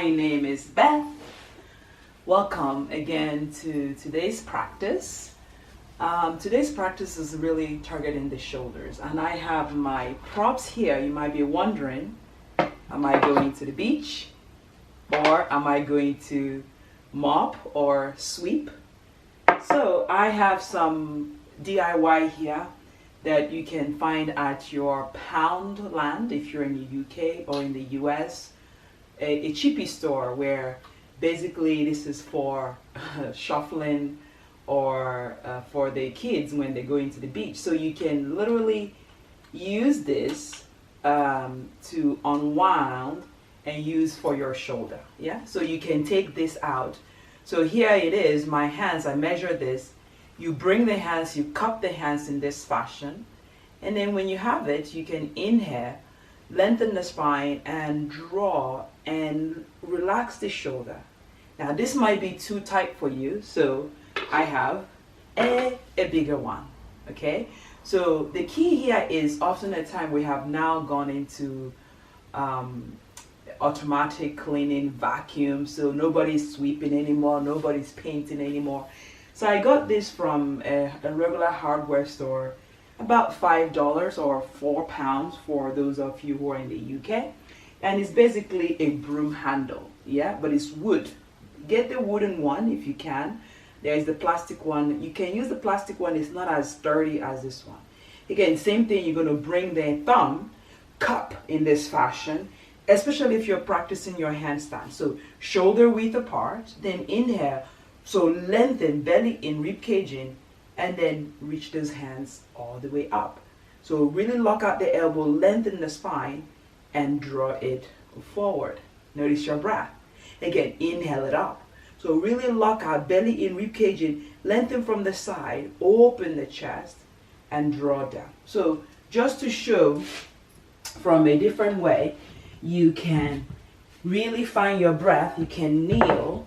My name is Beth. Welcome again to today's practice. Today's practice is really targeting the shoulders, and I have my props here. You might be wondering, am I going to the beach or am I going to mop or sweep? So I have some DIY here that you can find at your pound land if you're in the UK or in the US. A cheapy store where basically this is for shuffling or for the kids when they go into the beach. So you can literally use this to unwind and use for your shoulder. Yeah, so you can take this out. So here it is, my hands, I measure this. You bring the hands, you cup the hands in this fashion, and then when you have it, you can inhale, lengthen the spine and draw and relax the shoulder. Now this might be too tight for you, so I have a bigger one. Okay, so the key here is often at time we have now gone into automatic cleaning, vacuum, so nobody's sweeping anymore, nobody's painting anymore. So I got this from a regular hardware store, about $5 or £4 for those of you who are in the UK, and it's basically a broom handle, yeah, but it's wood. Get the wooden one if you can. There is the plastic one. You can use the plastic one. It's not as sturdy as this one. Again, same thing. You're going to bring the thumb cup in this fashion, especially if you're practicing your handstand. So shoulder width apart, then inhale, so lengthen belly in, rib cage in, and then reach those hands all the way up. So really lock out the elbow, lengthen the spine, and draw it forward. Notice your breath. Again, inhale it up. So really lock out, belly in, rib cage in, lengthen from the side, open the chest, and draw down. So just to show from a different way, you can really find your breath. You can kneel,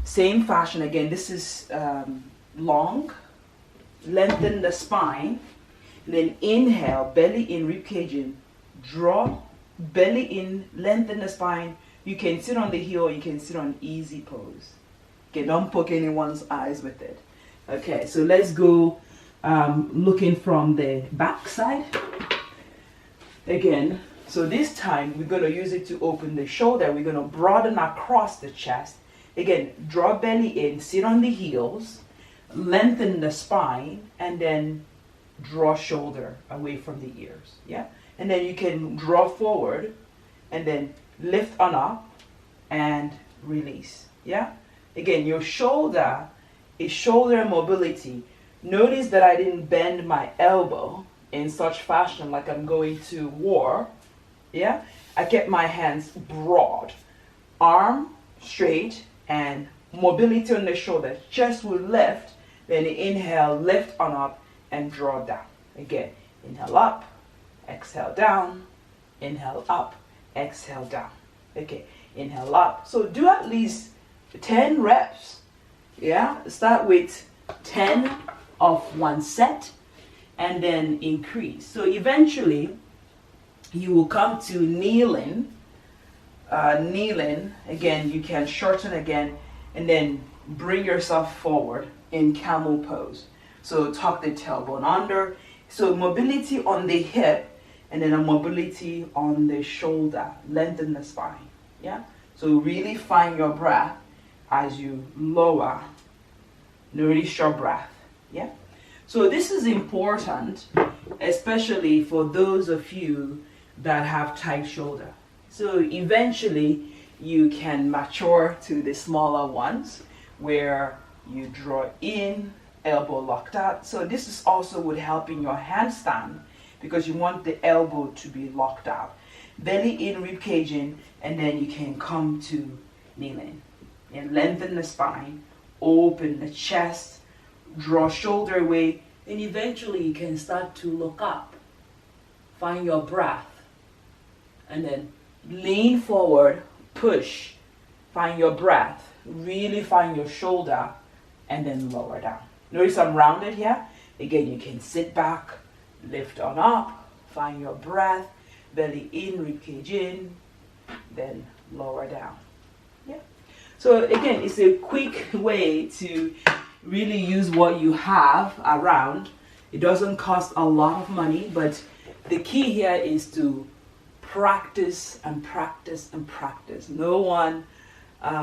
same fashion. Again, this is long. Lengthen the spine, then inhale, belly in, rib cage in, draw, belly in, lengthen the spine. You can sit on the heel, you can sit on easy pose. Okay, don't poke anyone's eyes with it. Okay, so let's go looking from the back side. Again, so this time we're going to use it to open the shoulder. We're going to broaden across the chest. Again, draw belly in, sit on the heels, lengthen the spine, and then draw shoulder away from the ears. Yeah, and then you can draw forward and then lift on up and release. Yeah, again, your shoulder is shoulder mobility. Notice that I didn't bend my elbow in such fashion like I'm going to war. Yeah, I kept my hands broad, arm straight, and mobility on the shoulder. Chest will lift. Then inhale, lift on up, and draw down. Again, inhale up, exhale down, inhale up, exhale down. Okay, inhale up. So do at least 10 reps. Yeah, start with 10 of one set and then increase. So eventually you will come to kneeling. Kneeling, again, you can shorten again and then bring yourself forward in camel pose. So tuck the tailbone under. So mobility on the hip and then a mobility on the shoulder. Lengthen the spine. Yeah. So really find your breath as you lower. Notice your breath. Yeah. So this is important, especially for those of you that have tight shoulder. So eventually you can mature to the smaller ones where you draw in, elbow locked out. So this is also would help in your handstand because you want the elbow to be locked out. Belly in, rib cage in, and then you can come to kneeling. And lengthen the spine, open the chest, draw shoulder away, and eventually you can start to look up. Find your breath. And then lean forward, push. Find your breath. Really find your shoulder. And then lower down. Notice I'm rounded here. Again, you can sit back, lift on up, find your breath, belly in, ribcage in, then lower down. So again, it's a quick way to really use what you have around. It doesn't cost a lot of money, but the key here is to practice and practice and practice. No one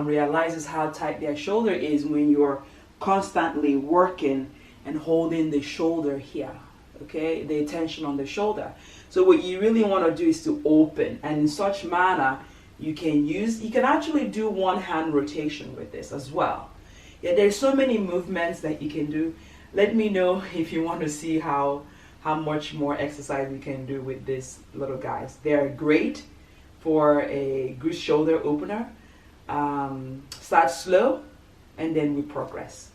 realizes how tight their shoulder is when you're constantly working and holding the shoulder here, okay, the tension on the shoulder. So what you really want to do is to open, and in such manner you can actually do one hand rotation with this as well. Yeah, there's so many movements that you can do. Let me know if you want to see how much more exercise we can do with these little guys. They're great for a good shoulder opener. Start slow and then we progress.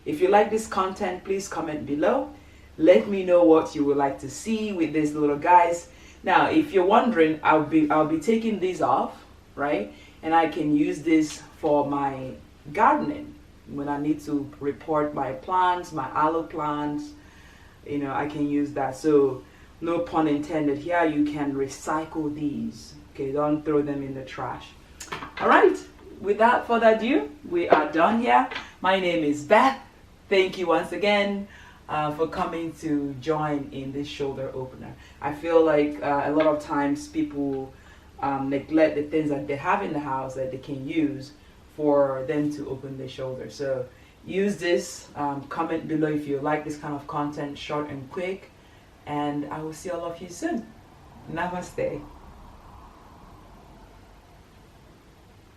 If you like this content, please comment below. Let me know what you would like to see with these little guys. Now, if you're wondering, I'll be taking these off, right? And I can use this for my gardening when I need to report my plants, my aloe plants. You know, I can use that. So no pun intended here. You can recycle these. Okay, don't throw them in the trash. All right. Without further ado, we are done here. My name is Beth. Thank you once again for coming to join in this shoulder opener. I feel like a lot of times people neglect the things that they have in the house that they can use for them to open their shoulder. So use this. Comment below if you like this kind of content, short and quick. And I will see all of you soon. Namaste.